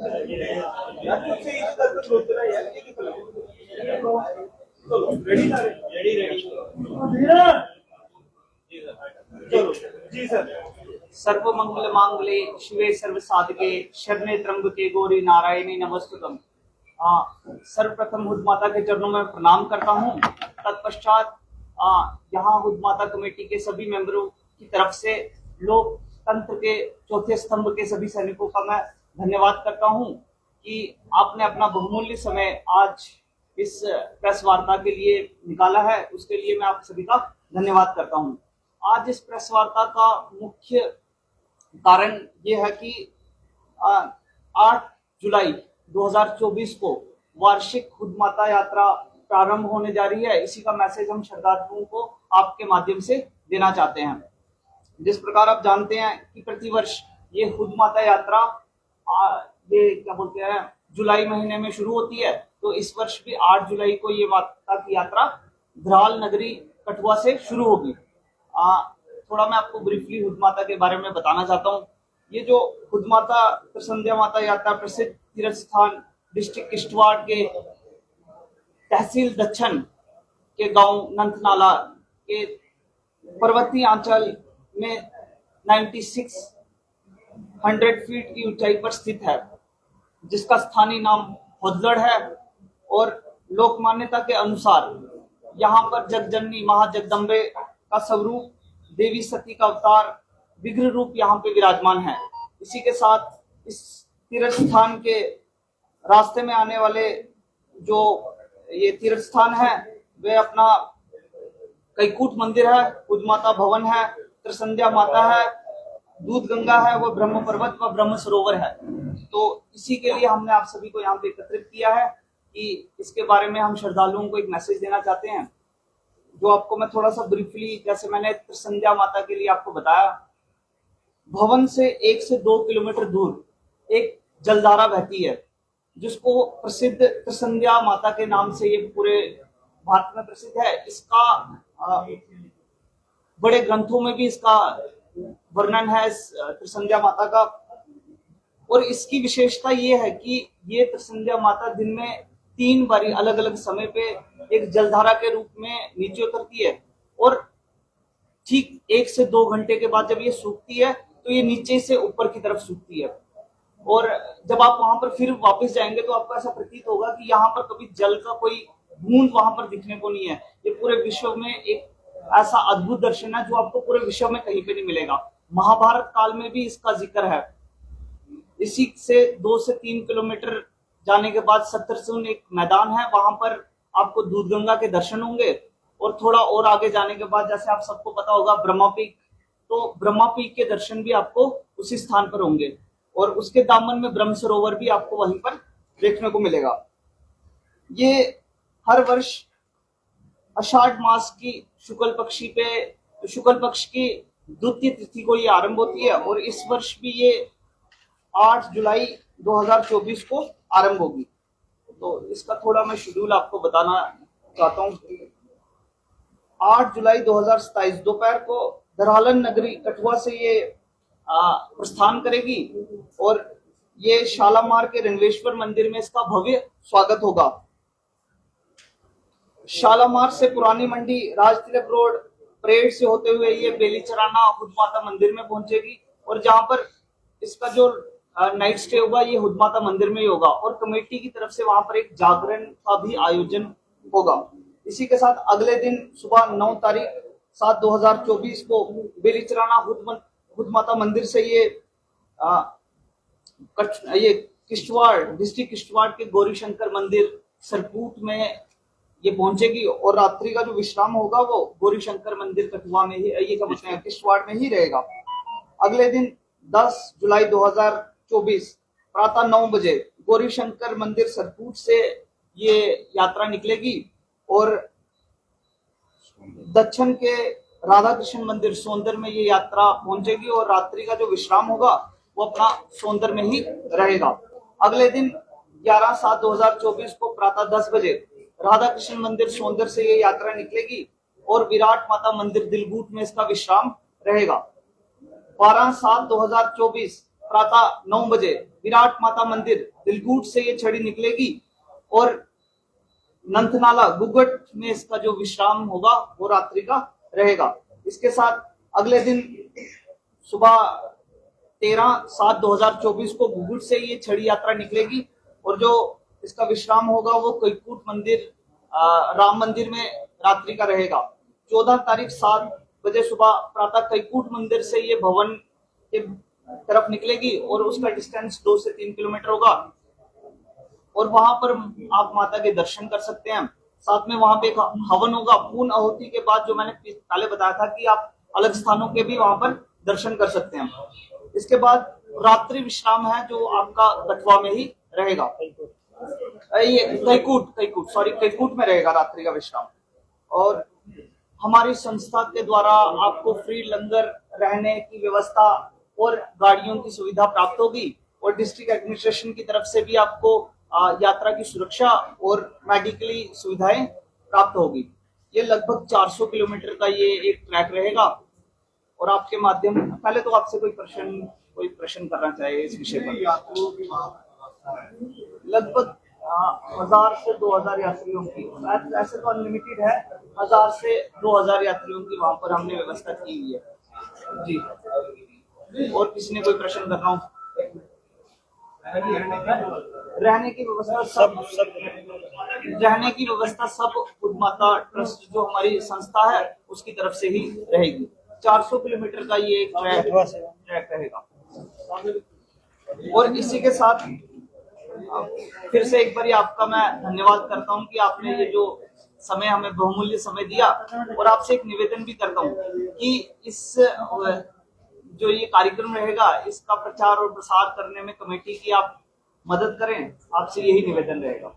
जी sir. सर्व मंगल मांगले शिवे सर्व साधके शरणे त्र्यंबके गौरी नारायणी नमस्तुतम। सर्वप्रथम हुद माता के चरणों में प्रणाम करता हूं। तत्पश्चात यहाँ हुद माता कमेटी के सभी मेंबरों की तरफ से लोकतंत्र के चौथे स्तंभ के सभी सैनिकों का मैं धन्यवाद करता हूं कि आपने अपना बहुमूल्य समय आज इस प्रेस वार्ता के लिए निकाला है। उसके लिए मैं आप सभी का धन्यवाद करता हूं। आज इस प्रेस वार्ता का मुख्य कारण ये है कि 8 जुलाई 2024 को वार्षिक हुद माता यात्रा प्रारंभ होने जा रही है। इसी का मैसेज हम श्रद्धालुओं को आपके माध्यम से देना चाहते हैं। जिस प्रकार आप जानते हैं कि प्रतिवर्ष ये हुद माता यात्रा ये क्या बोलते हैं जुलाई महीने में शुरू होती है, तो इस वर्ष भी 8 जुलाई को ये माता की यात्रा धराल नगरी कठुआ से शुरू होगी। थोड़ा मैं आपको ब्रीफली हुद माता के बारे में बताना चाहता हूँ। ये जो हुद माता त्रिसंध्या माता यात्रा प्रसिद्ध तीर्थ स्थान डिस्ट्रिक्ट किश्तवाड़ के तहसील दच्छन के गांव नंथनाला के पर्वतीय अंचल में 9600 फीट की ऊंचाई पर स्थित है, जिसका स्थानीय नाम होदलड़ है। और लोक मान्यता के अनुसार यहाँ पर जगजननी महाजगदम्बे का स्वरूप देवी सती का अवतार विग्रह रूप यहाँ पे विराजमान है। इसी के साथ इस तीर्थ स्थान के रास्ते में आने वाले जो ये तीर्थ स्थान है वे अपना कैकूट मंदिर है, हुद माता भवन है, त्रिसंध्या माता है, दूध गंगा है, वह ब्रह्म पर्वत व ब्रह्म सरोवर है। तो इसी के लिए हमने आप सभी को यहाँ पे एकत्रित किया है कि इसके बारे में हम श्रद्धालुओं को एक मैसेज देना चाहते हैं, जो आपको मैं थोड़ा सा ब्रीफली, जैसे मैंने त्रिसंध्या माता के लिए आपको बताया, भवन से 1 से 2 किलोमीटर दूर एक जलधारा बहती है, जिसको प्रसिद्ध त्रिसंध्या माता के नाम से ये पूरे भारत में प्रसिद्ध है। इसका बड़े ग्रंथों में भी इसका वर्णन है इस त्रिसंध्या माता का। और इसकी विशेषता ये है कि ये त्रिसंध्या माता दिन में 3 बारी अलग अलग समय पे एक जलधारा के रूप में नीचे उतरती है, और ठीक 1 से 2 घंटे के बाद जब ये सूखती है तो ये नीचे से ऊपर की तरफ सूखती है। और जब आप वहां पर फिर वापस जाएंगे तो आपको ऐसा प्रतीत होगा कि यहाँ पर कभी जल का कोई बूंद वहां पर दिखने को नहीं है। ये पूरे विश्व में एक ऐसा अद्भुत दर्शन है जो आपको पूरे विश्व में कहीं पे नहीं मिलेगा। महाभारत काल में भी इसका जिक्र है। इसी से 2 से 3 किलोमीटर जाने के बाद सत्तरसून एक मैदान है, वहां पर आपको दूध गंगा के दर्शन होंगे। और थोड़ा और आगे जाने के बाद, जैसे आप सबको पता होगा ब्रह्मा पीक, तो ब्रह्मा पीक के दर्शन भी आपको उसी स्थान पर होंगे। और उसके दामन में ब्रह्म सरोवर भी आपको वहीं पर देखने को मिलेगा। ये हर वर्ष आषाढ़ मास की शुक्ल पक्ष की द्वितीय तिथि को ये आरंभ होती है, और इस वर्ष भी ये 8 जुलाई 2024 को आरंभ होगी। तो इसका थोड़ा मैं शेड्यूल आपको बताना चाहता हूँ। 8 जुलाई 2027 दोपहर को धरालन नगरी कठुआ से ये प्रस्थान करेगी, और ये शालामार के रंगलेश्वर मंदिर में इसका भव्य स्वागत होगा। शालामार से पुरानी मंडी राजतिलक रोड परेड से होते हुए ये बेलीचराना हुद माता मंदिर में पहुंचेगी, और जहां पर इसका जो नाइट स्टे होगा ये हुद माता मंदिर में ही होगा। और कमेटी की तरफ से वहां पर एक जागरण का भी आयोजन होगा। इसी के साथ अगले दिन सुबह 9 तारीख 7/2024 को बेलीचराना हुद माता मंदिर से ये किश्तवाड़ डिस्ट्रिक्ट किश्तवाड़ के गौरी शंकर मंदिर सरकूट में ये पहुंचेगी, और रात्रि का जो विश्राम होगा वो गौरी शंकर मंदिर कठुआ में ही, ये क्या बोलते हैं, किश्तवाड़ में ही रहेगा। अगले दिन 10 जुलाई 2024 प्रातः 9 बजे गौरी शंकर मंदिर सरकूट से ये यात्रा निकलेगी, और दक्षिण के राधा कृष्ण मंदिर सोंदर में ये यात्रा पहुंचेगी, और रात्रि का जो विश्राम होगा वो अपना सोंदर में ही रहेगा। अगले दिन 11/7/2024 को प्रातः 10 बजे राधा कृष्ण मंदिर सोंदर से ये यात्रा निकलेगी, और विराट माता मंदिर दिलबूट में इसका विश्राम रहेगा। 12/7/2024 प्रातः 9 बजे विराट माता मंदिर दिलगुट से ये छड़ी निकलेगी और नंथनाला गुगट में इसका जो विश्राम होगा वो रात्रि का रहेगा। इसके साथ अगले दिन सुबह 13/7/2024 को गुगुट से ये छड़ी यात्रा निकलेगी और जो इसका विश्राम होगा वो कैकूट मंदिर राम मंदिर में रात्रि का रहेगा। 14 तारीख 7 बजे सुबह प्रातः कैकूट मंदिर से ये भवन के तरफ निकलेगी और उसका डिस्टेंस 2 से 3 किलोमीटर होगा और वहां पर आप माता के दर्शन कर सकते हैं। साथ में वहां पे एक हवन होगा। पूर्ण आहुति के बाद जो मैंने पहले बताया था कि आप अलग स्थानों के भी वहां पर दर्शन कर सकते हैं। इसके बाद रात्रि विश्राम है जो आपका कठवा में ही रहेगा। ये कैकूट में रहेगा रात्रि का विश्राम। और हमारी संस्था के द्वारा आपको फ्री लंगर, रहने की व्यवस्था और गाड़ियों की सुविधा प्राप्त होगी और डिस्ट्रिक्ट एडमिनिस्ट्रेशन की तरफ से भी आपको यात्रा की सुरक्षा और मेडिकली सुविधाएं प्राप्त होगी। ये लगभग 400 किलोमीटर का ये एक ट्रैक रहेगा और आपके माध्यम पहले तो आपसे कोई प्रश्न करना चाहिए इस विषय पर। लगभग 1000 से 2000 यात्रियों की, ऐसे तो अनलिमिटेड है, 1000 से 2000 यात्रियों की वहां पर हमने व्यवस्था की हुई है जी। और किसी ने कोई प्रश्न करना हो? रहने की व्यवस्था सब खुद माता ट्रस्ट जो हमारी संस्था है उसकी तरफ से ही रहेगी। 400 किलोमीटर का ये ट्रैक रहेगा। और इसी के साथ फिर से एक बार आपका मैं धन्यवाद करता हूं कि आपने ये जो समय हमें बहुमूल्य समय दिया और आपसे एक निवेदन भी करता हूं कि इस जो ये कार्यक्रम रहेगा इसका प्रचार और प्रसार करने में कमेटी की आप मदद करें। आपसे यही निवेदन रहेगा।